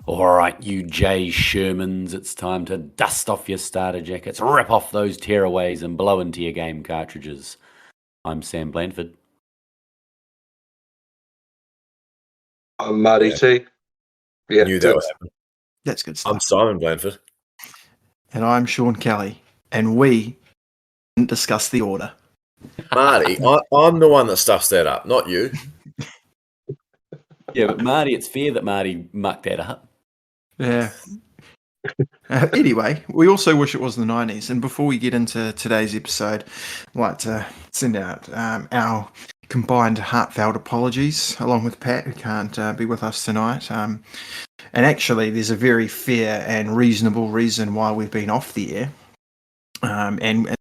All right, you Jay Shermans, it's time to dust off your starter jackets, rip off those tearaways, and blow into your game cartridges. I'm Sam Blanford. I'm Marty T. Yeah, Knew that would happen. That's good stuff. I'm Simon Blanford. And I'm Sean Kelly. And we didn't discuss the order. Marty, I'm the one that stuffs that up, not you. Yeah, but Marty, it's fair that Marty mucked that up. Yeah. Anyway, we also wish it was the 90s. And before we get into today's episode, I'd like to send out our combined heartfelt apologies, along with Pat, who can't be with us tonight. And actually, there's a very fair and reasonable reason why we've been off the air. And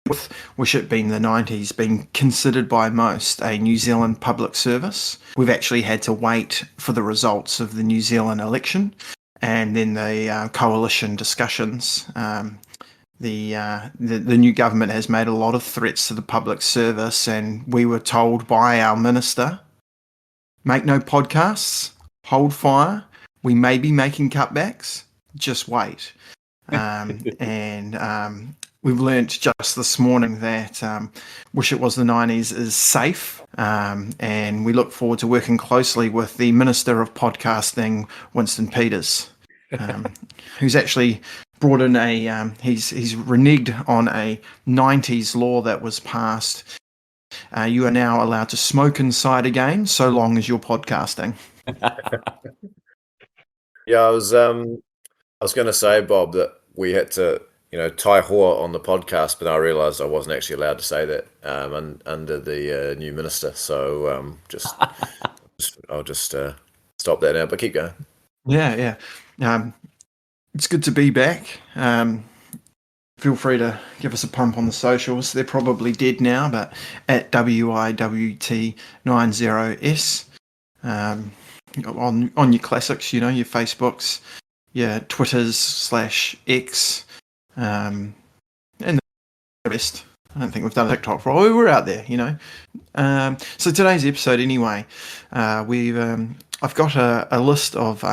with Wish It Been the 90s being considered by most a New Zealand public service, we've actually had to wait for the results of the New Zealand election and then the coalition discussions. The new government has made a lot of threats to the public service, and we were told by our minister, make no podcasts, hold fire, we may be making cutbacks, just wait. We've learnt just this morning that Wish It Was the 90s is safe, and we look forward to working closely with the Minister of Podcasting, Winston Peters, who's actually brought in he's reneged on a 90s law that was passed. You are now allowed to smoke inside again, so long as you're podcasting. Yeah, I was going to say, Bob, that we had to, tie hoa on the podcast, but I realised I wasn't actually allowed to say that under the new minister. So I'll just stop that now. But keep going. Yeah. It's good to be back. Feel free to give us a pump on the socials. They're probably dead now, but at WIWT90S on your classics, your Facebooks, your Twitters /X, and the rest. I don't think we've done a TikTok for a while. We're out there, So today's episode, anyway, I've got a list of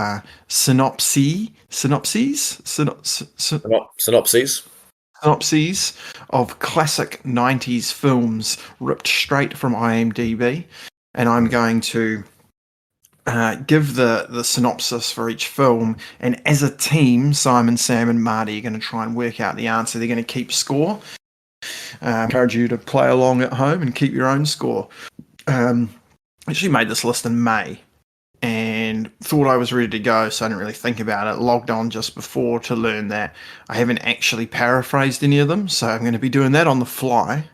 synopses of classic 90s films ripped straight from IMDb, and I'm going to give the synopsis for each film, and as a team, Simon, Sam and Marty are going to try and work out the answer. They're going to keep score. Encourage you to play along at home and keep your own score. I actually made this list in May and thought I was ready to go, so I didn't really think about it. Logged on just before to learn that I haven't actually paraphrased any of them, so I'm going to be doing that on the fly.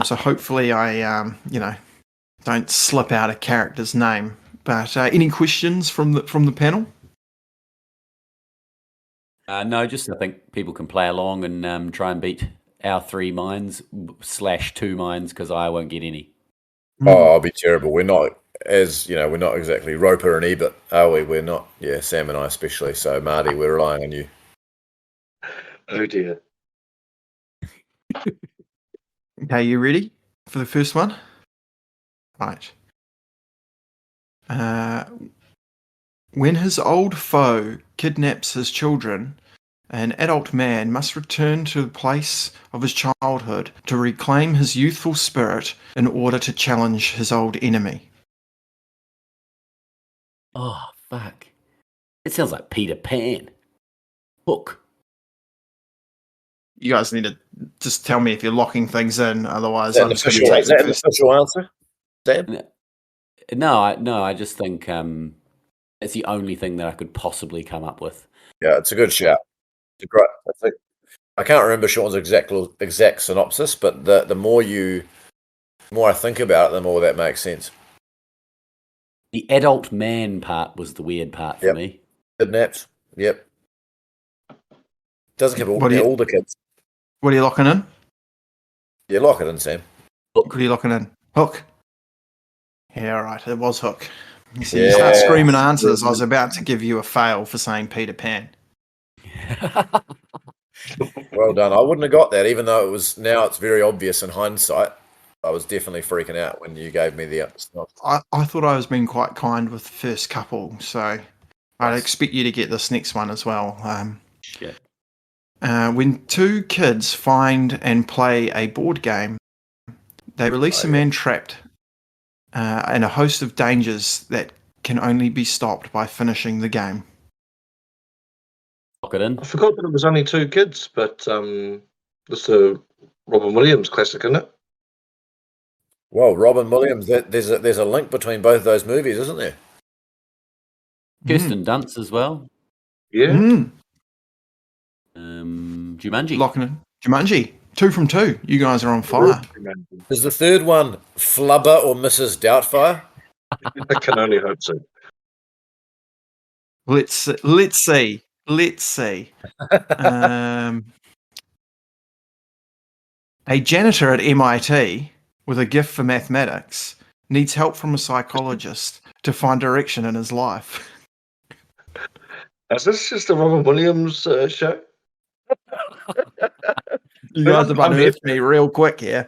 So hopefully I don't slip out a character's name. But any questions from the panel? No, just I think people can play along and try and beat our 3 minds /2 minds, because I won't get any. Oh, I'll be terrible. We're not we're not exactly Roper and Ebert, are we? We're not. Yeah, Sam and I especially. So Marty, we're relying on you. Oh dear. Okay, you ready for the first one? Right. When his old foe kidnaps his children, an adult man must return to the place of his childhood to reclaim his youthful spirit in order to challenge his old enemy. Oh, fuck. It sounds like Peter Pan. Hook. You guys need to just tell me if you're locking things in, otherwise Is I'm just that going to take an official answer, Sam? No, I just think it's the only thing that I could possibly come up with. Yeah, it's a good shout. It's a great. I can't remember Sean's exact synopsis, but the more I think about it, the more that makes sense. The adult man part was the weird part for me. Kidnapped. Yep. Doesn't cover all the kids. What are you locking in? Yeah, lock it in, Sam. What are you locking in? Hook. Yeah, all right. It was Hook. You see, you start screaming answers. I was about to give you a fail for saying Peter Pan. Well done. I wouldn't have got that, even though it's very obvious in hindsight. I was definitely freaking out when you gave me the answer. I thought I was being quite kind with the first couple, so I'd expect you to get this next one as well. Shit. When two kids find and play a board game, they release a man trapped in a host of dangers that can only be stopped by finishing the game. Lock it in. I forgot that it was only two kids, but this is a Robin Williams classic, isn't it? Well, Robin Williams. There's a link between both of those movies, isn't there? Kirsten Dunst as well. Yeah. Jumanji. Locking in. Jumanji. 2 from 2. You guys are on fire. Is the third one Flubber or Mrs. Doubtfire? I can only hope so. Let's see. A janitor at MIT with a gift for mathematics needs help from a psychologist to find direction in his life. Is this just a Robin Williams show? You guys have unearthed me real quick here.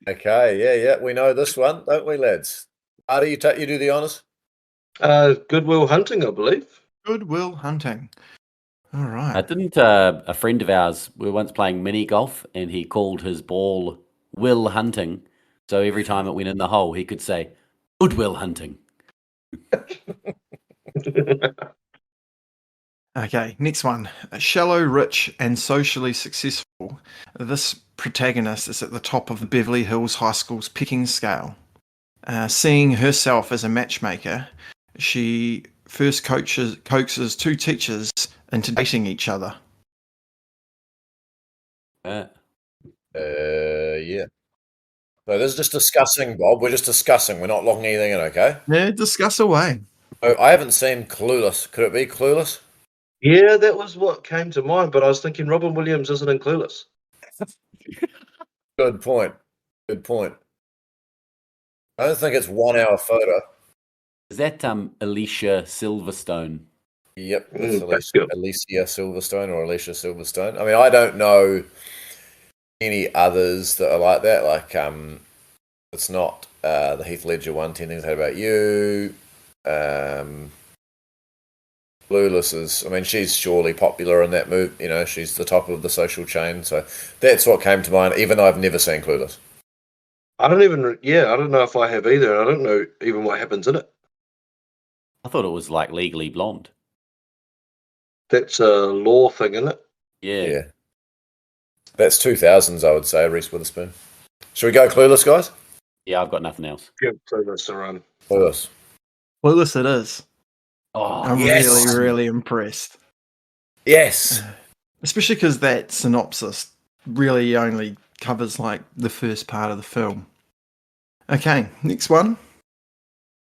Okay, yeah, we know this one, don't we, lads? Marty, you do the honours. Good Will Hunting, I believe. Good Will Hunting. All right. Didn't a friend of ours, we were once playing mini golf, and he called his ball Will Hunting. So every time it went in the hole, he could say, Good Will Hunting. Okay, next one. Shallow, rich, and socially successful. This protagonist is at the top of the Beverly Hills High School's picking scale. Seeing herself as a matchmaker, she first coaxes two teachers into dating each other. Yeah. So this is just discussing, Bob. We're just discussing. We're not locking anything in, okay? Yeah, discuss away. Oh, I haven't seen Clueless. Could it be Clueless? Yeah, that was what came to mind, but I was thinking Robin Williams isn't in Clueless. Good point. I don't think it's 1 hour photo. Is that Alicia Silverstone? Yep, that's it's good. Alicia Silverstone or Alicia Silverstone. I mean, I don't know any others that are like that. Like, it's not the Heath Ledger one, 10 Things I Hate About You. Clueless is, I mean, she's surely popular in that movie. You know, she's the top of the social chain. So that's what came to mind, even though I've never seen Clueless. I don't know if I have either. I don't know even what happens in it. I thought it was like Legally Blonde. That's a law thing, isn't it? Yeah. That's 2000s, I would say, Reese Witherspoon. Should we go Clueless, guys? Yeah, I've got nothing else. Give Clueless a run. Clueless. Clueless it is. Oh, I'm yes. really impressed. Yes. Especially because that synopsis really only covers like the first part of the film. Okay, next one.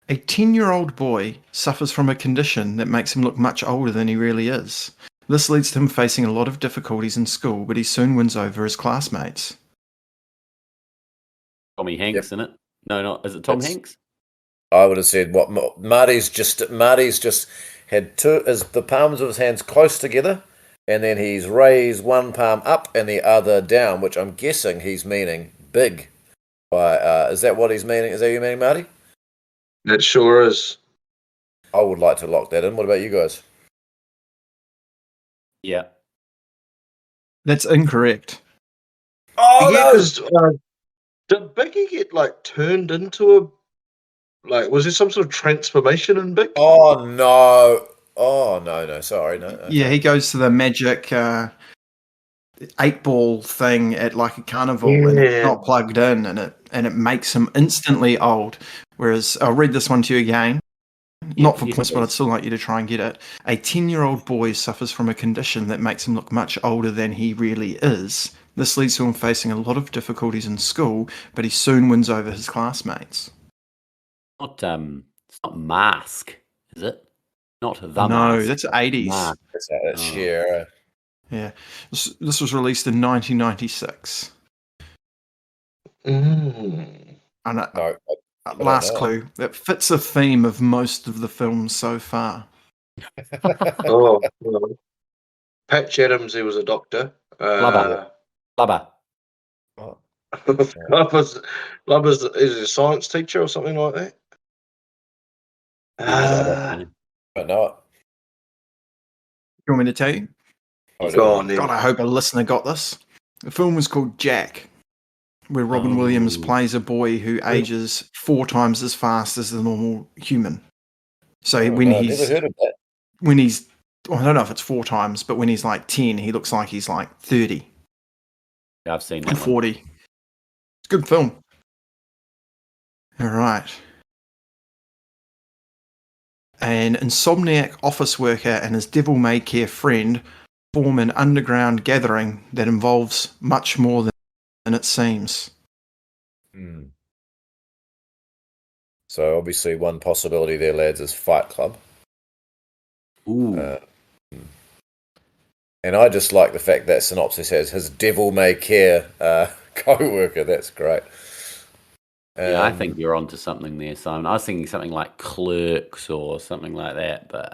A 10-year-old boy suffers from a condition that makes him look much older than he really is. This leads to him facing a lot of difficulties in school, but he soon wins over his classmates. Tommy Hanks in it. No, not is it Tom Hanks? I would have said what Marty's just had the palms of his hands close together, and then he's raised one palm up and the other down, which I'm guessing he's meaning big. Is that what he's meaning? Is that what you mean, Marty? It sure is. I would like to lock that in. What about you guys? Yeah. That's incorrect. Oh Yeah, because did Biggie get like turned into was there some sort of transformation in Big? Oh no! Oh no! Sorry, no. Okay. Yeah, he goes to the magic 8-ball thing at like a carnival, and it's not plugged in, and it makes him instantly old. Whereas I'll read this one to you again. Not for points, but I'd still like you to try and get it. A 10-year-old boy suffers from a condition that makes him look much older than he really is. This leads to him facing a lot of difficulties in school, but he soon wins over his classmates. It's not Mask, is it? Not the No, Mask. that's 80s. Mask. That's sheer. Yeah. This was released in 1996. Mm. And No, last clue, it fits a theme of most of the films so far. Oh, well. Patch Adams, he was a doctor. Flubber. Flubber's is a science teacher or something like that. Uh, I know it. You want me to tell you? I do. go on then. God, I hope a listener got this. The film was called Jack, where Robin Williams Oh. plays a boy who ages 4 times as fast as the normal human. So Oh, when no, I've he's never heard of that. well, I don't know if it's 4 times, but when he's like 10, he looks like he's like 30 Yeah, I've seen that and one. 40. It's a good film. All right. An insomniac office worker and his devil-may-care friend form an underground gathering that involves much more than it seems. Hmm. So obviously one possibility there, lads, is Fight Club. Ooh. And I just like the fact that synopsis has his devil-may-care co-worker. That's great. Yeah, I think you're onto something there, Simon. I was thinking something like Clerks or something like that, but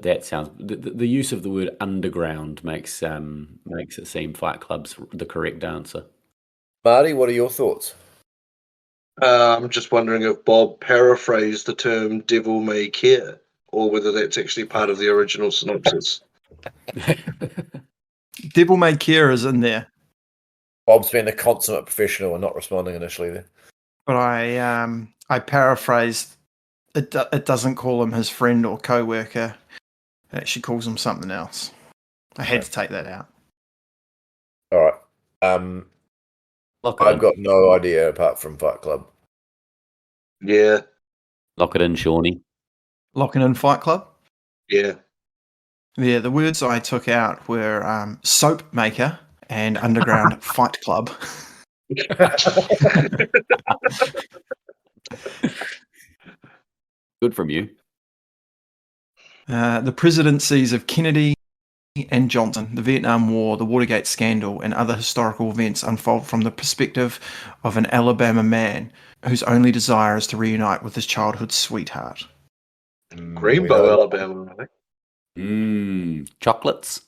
that sounds the use of the word underground makes it seem Fight Club's the correct answer. Marty, what are your thoughts? I'm just wondering if Bob paraphrased the term devil may care, or whether that's actually part of the original synopsis. Devil May Care is in there, Bob's been a consummate professional and not responding initially there. but I paraphrased. It doesn't call him his friend or co-worker. It actually calls him something else. I had to take that out. All right. Lock it I've in. got no idea apart from Fight Club. Yeah, Lock it in, Shawnee. Locking in Fight Club. yeah. Yeah, the words I took out were soap maker and underground fight club. Good from you. The presidencies of Kennedy and Johnson, the Vietnam War, the Watergate scandal, and other historical events unfold from the perspective of an Alabama man whose only desire is to reunite with his childhood sweetheart. Greenbow, Alabama, I think. Chocolates.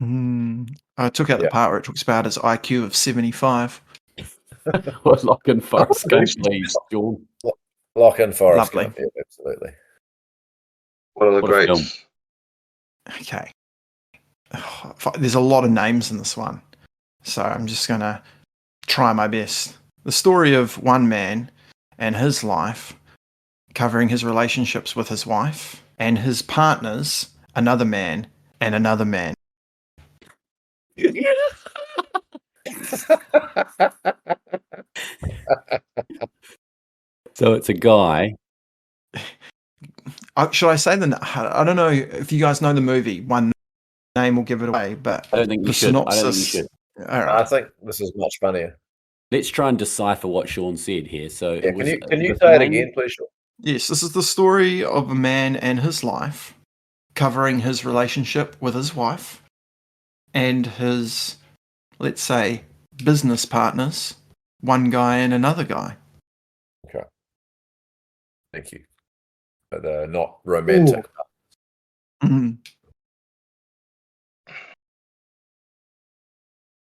I took out the Yeah. part where it talks about his IQ of 75. We're locking Forrest Gump, Nice. please, Sean. Lock in Forrest Lovely. Gump. Yeah, absolutely. One of the What a film. greats. Okay. There's a lot of names in this one, so I'm just going to try my best. The story of one man and his life, covering his relationships with his wife and his partners, another man and another man. So it's a guy. Should I say I don't know if you guys know the movie. One name will give it away, but I don't think you the should. I don't think you synopsis. should. All right. I think this is much funnier. Let's try and decipher what Sean said here. So Yeah, it was, can you the say it main- again, please? Sean? Yes, this is the story of a man and his life, covering his relationship with his wife and his, let's say, business partners, one guy and another guy. Okay. Thank you. But not romantic. Mhm.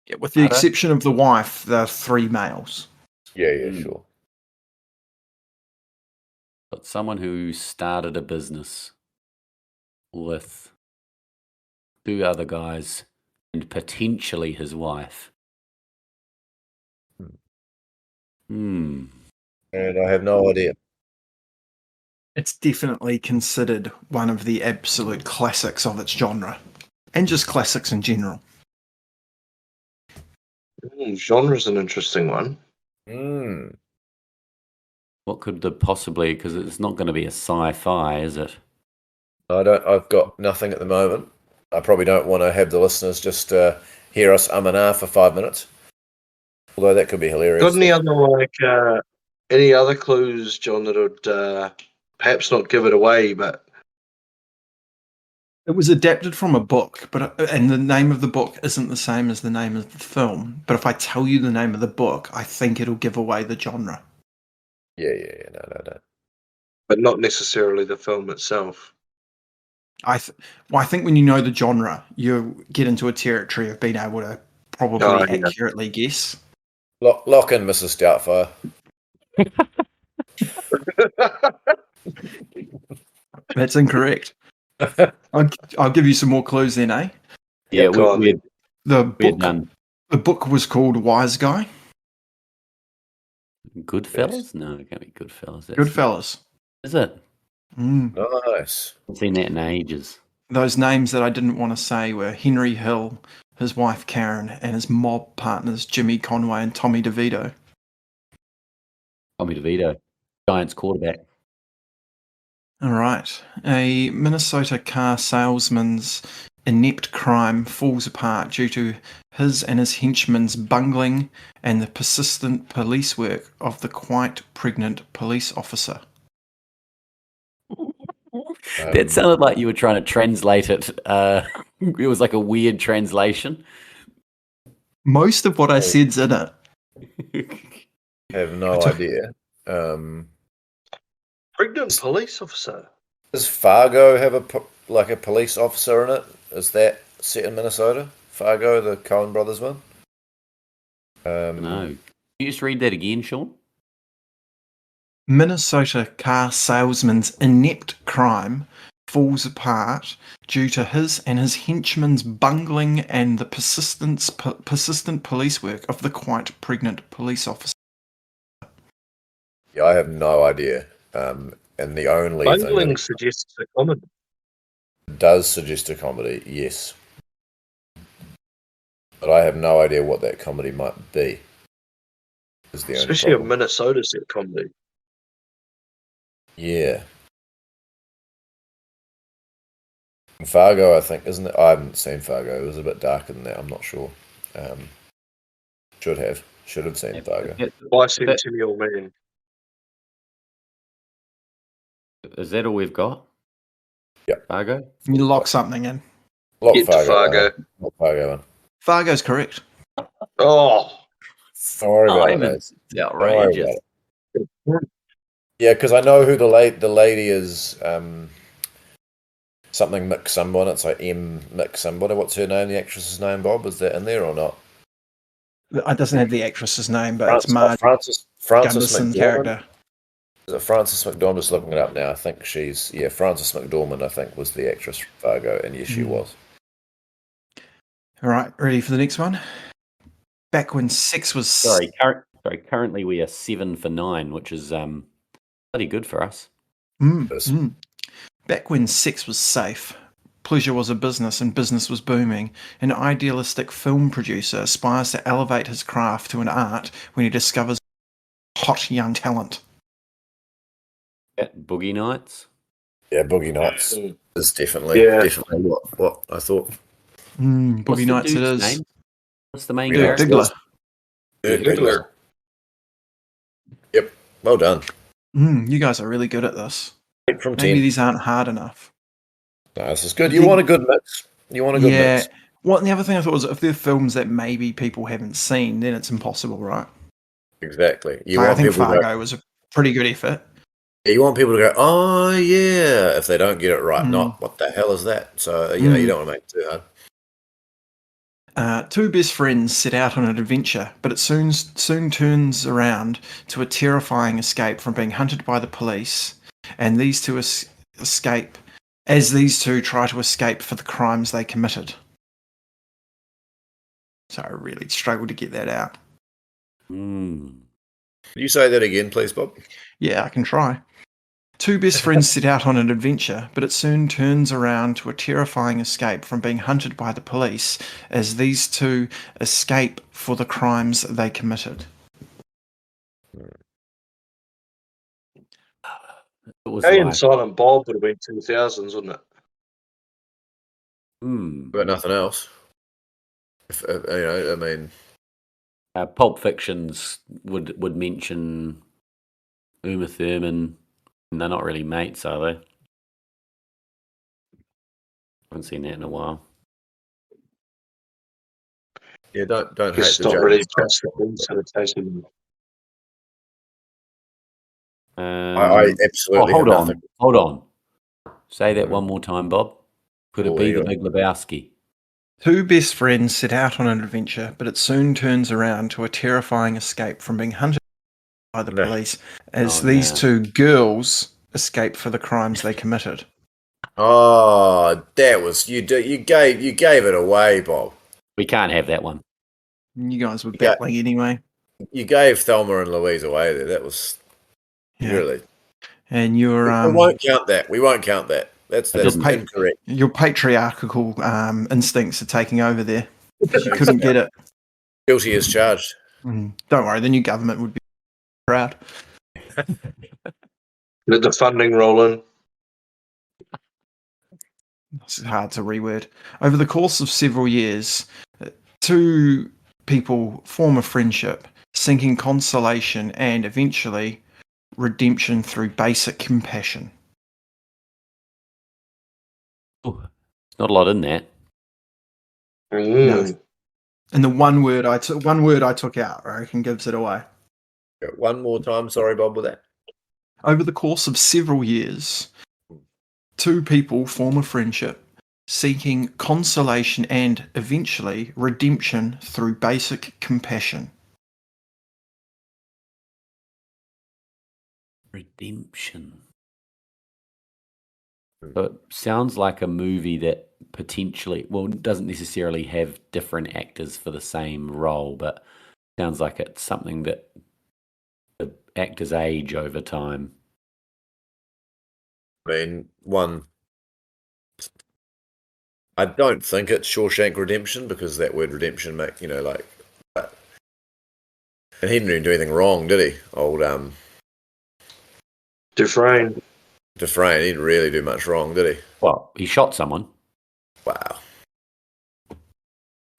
Yeah, with the Ada? exception of the wife, there are 3 males. Yeah, sure. But someone who started a business with 2 other guys and potentially his wife. And I have no idea. It's definitely considered one of the absolute classics of its genre, and just classics in general. Genre's an interesting one. What could the possibly? Because it's not going to be a sci-fi, is it? I've got nothing at the moment. I probably don't want to have the listeners just hear us and ah for 5 minutes. Although that could be hilarious. Got any other clues, John, that would perhaps not give it away, but It was adapted from a book, and the name of the book isn't the same as the name of the film. But if I tell you the name of the book, I think it'll give away the genre. Yeah. No. but not necessarily the film itself. I think when you know the genre, you get into a territory of being able to probably accurately guess. Lock in Mrs. Doubtfire. That's incorrect. I'll give you some more clues then, eh? Yeah, go on then. we're done. The book was called Wise Guy. Goodfellas? No, it can't be Goodfellas. Goodfellas. Is it? Nice. I haven't seen that in ages. Those names that I didn't want to say were Henry Hill, his wife Karen, and his mob partners Jimmy Conway and Tommy DeVito. Tommy DeVito, Giants quarterback. All right. A Minnesota car salesman's inept crime falls apart due to his and his henchmen's bungling and the persistent police work of the quite pregnant police officer. That sounded like you were trying to translate it. It was like a weird translation. Most of what I said's in it. I have no idea. Pregnant police officer. Does Fargo have a police officer in it? Is that set in Minnesota? Fargo, the Coen Brothers one? No. Can you just read that again, Sean? Minnesota car salesman's inept crime falls apart due to his and his henchmen's bungling and the persistent police work of the quite pregnant police officer. Yeah, I have no idea. And the only Bungling thing suggests a comedy. does suggest a comedy, yes. But I have no idea what that comedy might be. Especially a Minnesota set comedy. Yeah. Fargo, I think, isn't it? I haven't seen Fargo. It was a bit darker than that. I'm not sure. Should have seen Fargo. Bicentennial Man. Is that all we've got? Yeah. Fargo? You lock something in. Lock Get to Fargo. Lock Fargo in. Fargo's correct. Oh. Don't worry about it, It's mate. outrageous. Yeah, because I know who the lady is. Something Mick someone. It's like M Mick somebody. What's her name? The actress's name, Bob? Is that in there or not? It doesn't have the actress's name, but it's Marty Frances Gunderson's McDormand. character. Is it Frances McDormand? I'm just looking it up now. I think she's Frances McDormand. I think was the actress from Fargo, and yes, she was. All right, ready for the next one? Back when sex was Currently we are 7 for 9, which is bloody good for us. Back when sex was safe, pleasure was a business and business was booming, an idealistic film producer aspires to elevate his craft to an art when he discovers hot young talent. Boogie Nights? Yeah, Boogie Nights is definitely what I thought. Boogie Nights it is. Name? What's the main Dirk character? Diggler. Yep, well done. You guys are really good at this. 8 from 10. Maybe these aren't hard enough. No, this is good. You want a good mix. Mix. Well, the other thing I thought was if they're films that maybe people haven't seen, then it's impossible, right? Exactly. I think Fargo was a pretty good effort. You want people to go, oh yeah, if they don't get it right, not what the hell is that? So you don't want to make it too hard. Two best friends set out on an adventure, but it soon turns around to a terrifying escape from being hunted by the police, and these two escape as these two try to escape for the crimes they committed. So I really struggled to get that out. Can you say that again, please, Bob? Yeah, I can try. Two best friends set out on an adventure, but it soon turns around to a terrifying escape from being hunted by the police as these two escape for the crimes they committed. Hey, and Silent Bob would have been 2000s, wouldn't it? But nothing else. I mean, Pulp Fictions would mention Uma Thurman. And they're not really mates, are they? Haven't seen that in a while. Yeah, don't hate It's the not really I absolutely. Hold on. Say that one more time, Bob. Could it be the Big Lebowski? Two best friends set out on an adventure, but it soon turns around to a terrifying escape from being hunted by the police as these two girls escape for the crimes they committed. Oh, that was you gave it away, Bob. We can't have that one. You guys were battling anyway. You gave Thelma and Louise away there. That was really. And your We won't count that. We won't count that. That's incorrect. Your patriarchal instincts are taking over there. You couldn't get it. Guilty as charged. Don't worry, the new government would be proud. Let the funding roll in. It's hard to reword. Over the course of several years, two people form a friendship, seeking consolation and eventually redemption through basic compassion. Ooh, there's not a lot in that. No. And the one word I took out, I reckon, gives it away. One more time, sorry, Bob, with that. Over the course of several years, two people form a friendship, seeking consolation and eventually redemption through basic compassion. Redemption. So it sounds like a movie that potentially, well, doesn't necessarily have different actors for the same role, but sounds like it's something that the actors age over time. I mean, I don't think it's Shawshank Redemption because that word redemption and he didn't do anything wrong, did he? Old Dufresne. He didn't really do much wrong, did he? Well, he shot someone. Wow.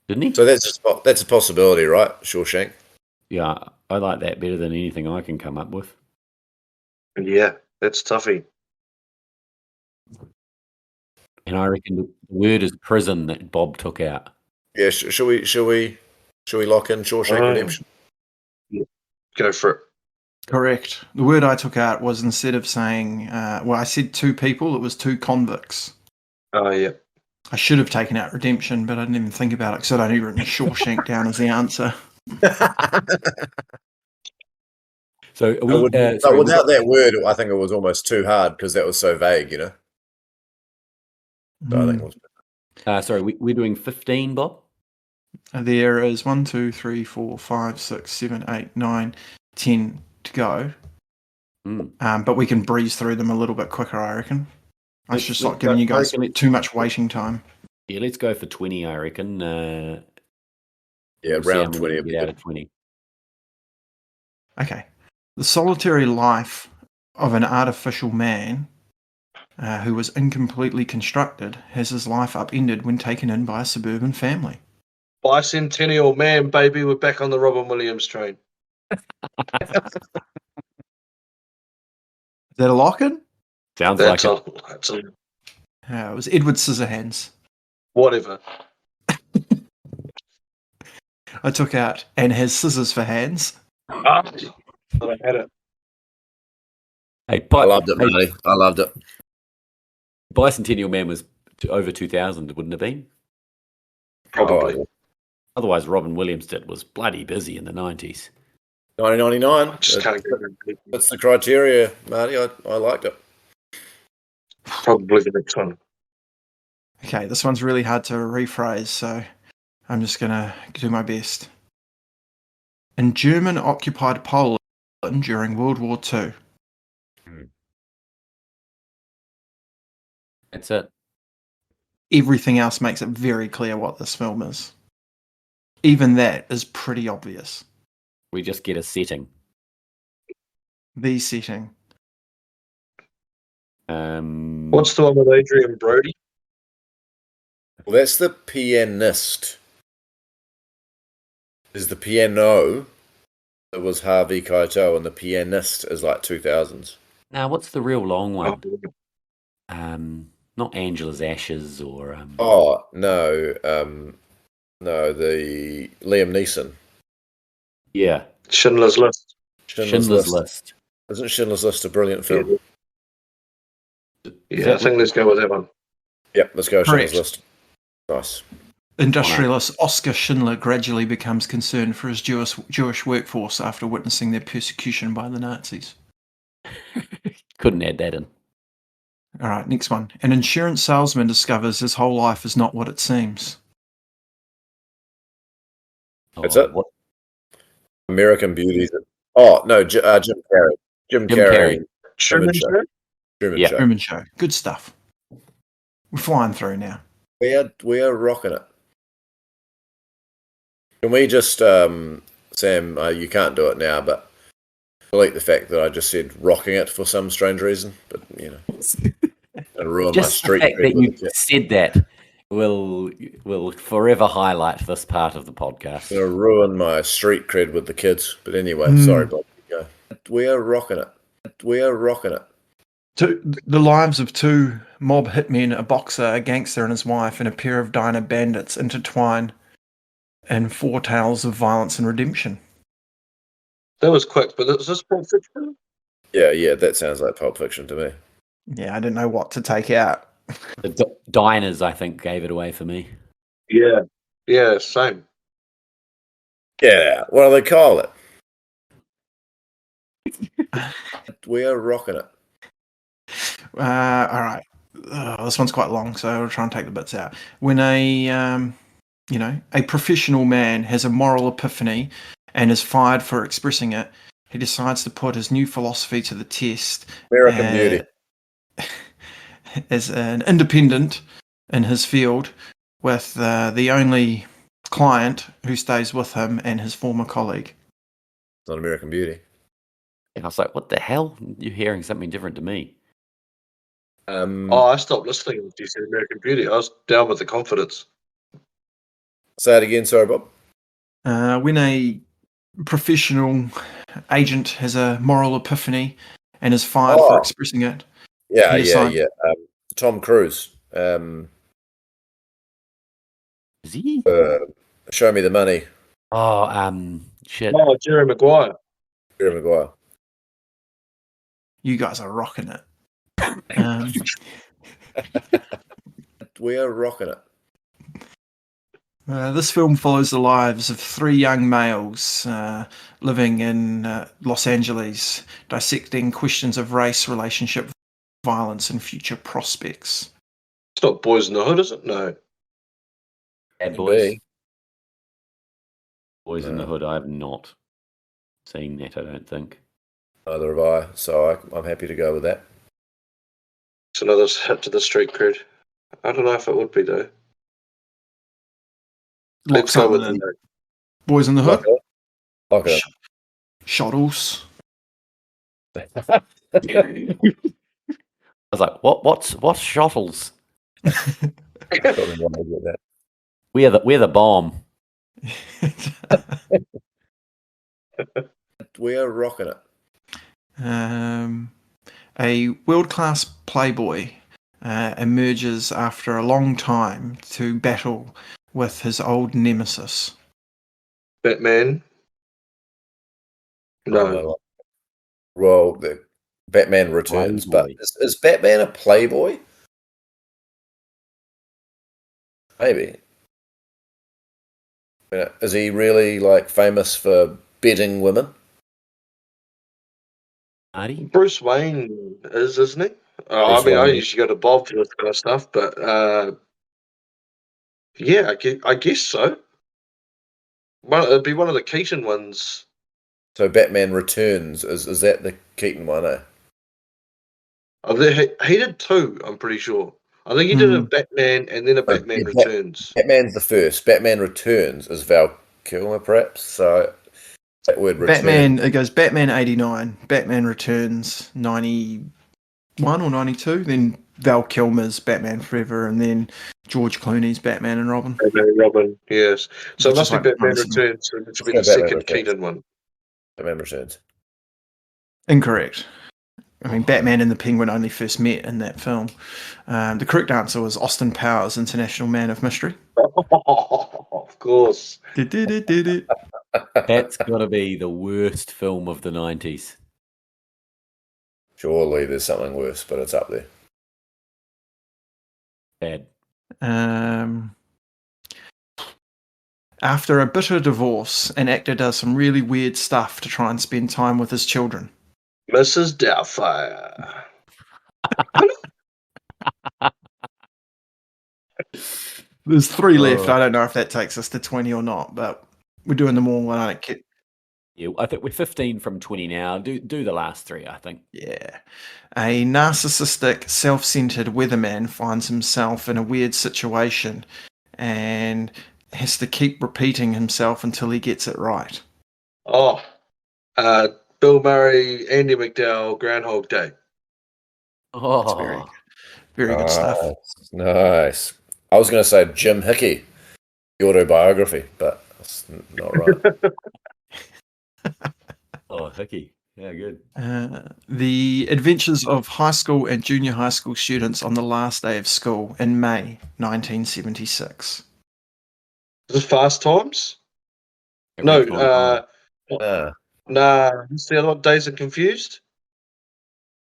Didn't he? So that's a possibility, right? Shawshank. Yeah, I like that better than anything I can come up with. Yeah, that's toughy. And I reckon the word is prison that Bob took out. Yeah, shall we lock in Shawshank Redemption? Yeah. Go for it. Correct. The word I took out was, instead of saying, I said two people, it was two convicts. Oh, yeah. I should have taken out redemption, but I didn't even think about it because I'd only written Shawshank down as the answer. So, without that word, I think it was almost too hard because that was so vague, So I think it was. Sorry, we're doing 15, Bob? There is 1, 2, 3, 4, 5, 6, 7, 8, 9, 10 to go. But we can breeze through them a little bit quicker, I reckon. It's just like giving you guys too much waiting time. Yeah, let's go for 20, I reckon. Round 20. Get out of 20. Okay. The solitary life of an artificial man who was incompletely constructed has his life upended when taken in by a suburban family. Bicentennial man, baby. We're back on the Robin Williams train. Is that a lock-in? Sounds like it. It was Edward Scissorhands. Whatever. I took out and has scissors for hands. I had it. Hey, I loved it, Marty. I loved it. Bicentennial Man was over 2000, wouldn't it have been? Probably. Otherwise, Robin Williams was bloody busy in the 90s. 1999. That's the criteria, Marty. I liked it. Probably the next one. Okay, this one's really hard to rephrase, so I'm just going to do my best. In German-occupied Poland during World War II. That's it. Everything else makes it very clear what this film is. Even that is pretty obvious. We just get a setting. The setting. What's the one with Adrian Brody? Well, that's the pianist. Is the piano that was Harvey Keitel, and the pianist is like 2000s. Now, what's the real long one? Not Angela's Ashes or... No, the Liam Neeson. Yeah. Schindler's List. Schindler's List. Isn't Schindler's List a brilliant film? Yeah, I think let's go with that one. Yep, let's go with Correct. Schindler's List. Nice. Industrialist Oskar Schindler gradually becomes concerned for his Jewish workforce after witnessing their persecution by the Nazis. Couldn't add that in. All right, next one. An insurance salesman discovers his whole life is not what it seems. That's it? What? American Beauty. Oh, no, Jim Carrey. Jim Carrey. Truman Show? Truman Yeah. Show. Truman Show. Good stuff. We're flying through now. We are rocking it. Can we just, Sam, you can't do it now, but delete the fact that I just said rocking it for some strange reason, but, you know, and ruin my Just the street fact cred that with you the kids. said that will forever highlight this part of the podcast. Gonna ruin my street cred with the kids. But anyway, sorry, Bob. You go. We are rocking it. We are rocking it. The lives of two mob hitmen, a boxer, a gangster and his wife, and a pair of diner bandits intertwine in 4 tales of violence and redemption. That was quick, but is this Pulp Fiction? Yeah, that sounds like Pulp Fiction to me. Yeah, I didn't know what to take out. The diners, I think, gave it away for me. Yeah. Yeah, same. Yeah, what do they call it? We are rocking it. All right. This one's quite long, so I'll try and take the bits out. When a professional man has a moral epiphany and is fired for expressing it, he decides to put his new philosophy to the test. American Beauty. As an independent in his field, with the only client who stays with him and his former colleague. It's not American Beauty. And I was like, what the hell? You're hearing something different to me. I stopped listening when you said American Beauty. I was down with the confidence. Say it again, sorry, Bob. When a professional agent has a moral epiphany and is fired for expressing it. Yeah. Tom Cruise. Is he? Show Me the Money. Oh, shit. Oh, Jerry Maguire. Jerry Maguire. You guys are rocking it. We are rocking it. This film follows the lives of 3 young males living in Los Angeles, dissecting questions of race, relationship, violence, and future prospects. It's not Boys in the Hood, is it? No. Bad Boys. Be. Boys in the Hood, I have not seen that, I don't think. Neither have I, so I'm happy to go with that. It's another hit to the street cred. I don't know if it would be, though. Let's go with the Boys in the Hood. Okay. Shottles. I was like, what's shottles? We're the bomb. We are rocking it. A world-class playboy emerges after a long time to battle with his old nemesis. Batman? No. Well, the Batman Returns, Playboy. But is Batman a playboy? Maybe. Is he really famous for bedding women? Marty? Bruce Wayne is, isn't he? I usually go to Bob for this kind of stuff, but yeah, I guess so. It'd be one of the Keaton ones. So Batman Returns, is that the Keaton one, eh? He did 2, I'm pretty sure. I think he did a Batman and then a Batman Returns. Batman's the first. Batman Returns is Val Kilmer, perhaps. So that word return. Batman, it goes Batman 89, Batman Returns 91 or 92, then Val Kilmer's Batman Forever, and then George Clooney's Batman and Robin. Batman and Robin, yes. So it must be Batman nice. Returns, which would be the second Keaton one. Batman Returns. Incorrect. I mean, Batman and the Penguin only first met in that film. The correct answer was Austin Powers, International Man of Mystery. Of course. That's got to be the worst film of the 90s. Surely there's something worse, but it's up there. Bad. After a bitter divorce, an actor does some really weird stuff to try and spend time with his children. Mrs. Doubtfire. There's 3 left. I don't know if that takes us to 20 or not, but we're doing them all. I don't care. Yeah, I think we're 15 from 20 now. Do the last 3, I think. Yeah. A narcissistic, self-centered weatherman finds himself in a weird situation and has to keep repeating himself until he gets it right. Oh, Bill Murray, Andy McDowell, Groundhog Day. That's very Oh, very good stuff. Nice. I was going to say Jim Hickey, the autobiography, but that's not right. oh, Hickey. Yeah, good. The adventures of high school and junior high school students on the last day of school in May 1976. Is this Fast Times? It No, reached on time. nah. What's the other one? Dazed and Confused?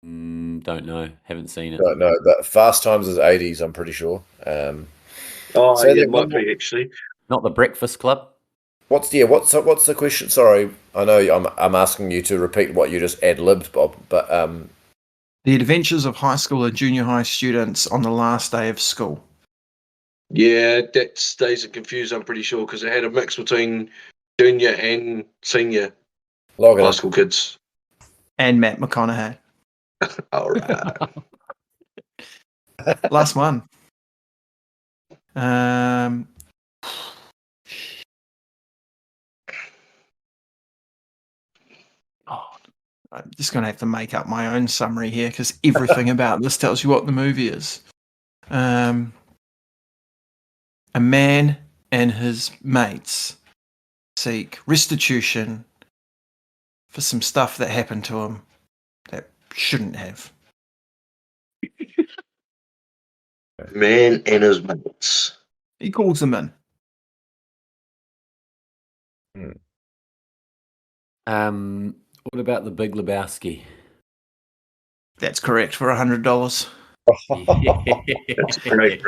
Don't know. Haven't seen it. Don't know, but Fast Times is 80s, I'm pretty sure. Oh, So yeah, then it might one more- be actually. Not the Breakfast Club? What's the question? Sorry, I know I'm asking you to repeat what you just ad-libbed, Bob, but The adventures of high school and junior high students on the last day of school. Yeah, that's Dazed and Confused, I'm pretty sure, because it had a mix between junior and senior log high in. school kids. And Matt McConaughey. All right. Last one. I'm just going to have to make up my own summary here because everything about this tells you what the movie is. A man and his mates seek restitution for some stuff that happened to him that shouldn't have. Man and his mates. He calls them in. What about the Big Lebowski? That's correct for $100. That's great.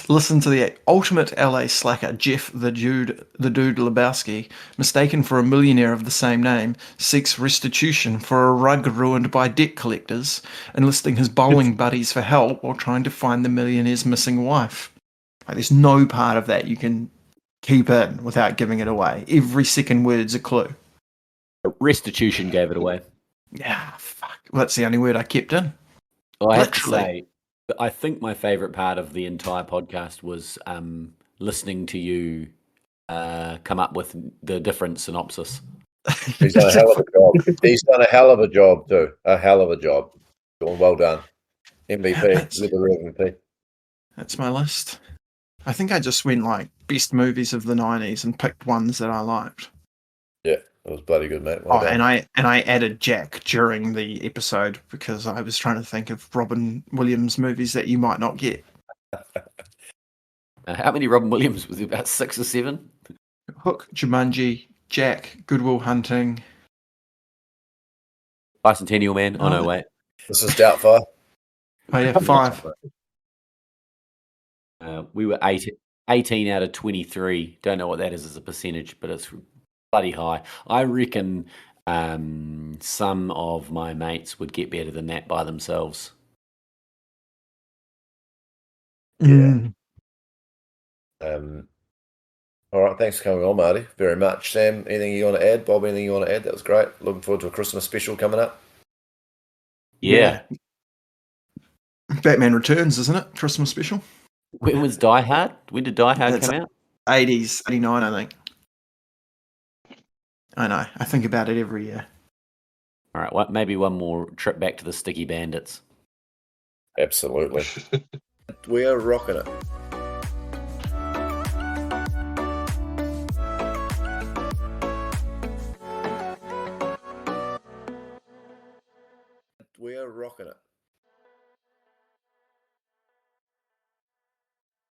Listen to the ultimate LA slacker, Jeff the Dude Lebowski, mistaken for a millionaire of the same name, seeks restitution for a rug ruined by debt collectors, enlisting his bowling buddies for help while trying to find the millionaire's missing wife. Like, there's no part of that you can keep in without giving it away. Every second word's a clue. Restitution gave it away. Yeah, fuck. Well, that's the only word I kept in. Well, I have to Literally. say, I think my favourite part of the entire podcast was listening to you come up with the different synopsis. He's done a hell of a job. He's done a hell of a job too. A hell of a job. Well done. MVP. Liberal MVP. That's my list. I think I just went like best movies of the 90s and picked ones that I liked. Yeah, it was bloody good, mate. Well done. and I added Jack during the episode because I was trying to think of Robin Williams movies that you might not get. How many Robin Williams? Was it about 6 or 7? Hook, Jumanji, Jack, Good Will Hunting. Bicentennial Man? Oh, no, wait. This is Doubtfire. Oh yeah, 5. We were 18 out of 23. Don't know what that is as a percentage, but it's bloody high. I reckon some of my mates would get better than that by themselves. Yeah. All right, thanks for coming on, Marty. Very much. Sam, anything you want to add? Bob, anything you want to add? That was great. Looking forward to a Christmas special coming up. Yeah. Batman Returns, isn't it? Christmas special. When was Die Hard? When did Die Hard come out? 80s, 89, I think. I know. I think about it every year. All right, maybe one more trip back to the Sticky Bandits. Absolutely. We are rocking it. We are rocking it.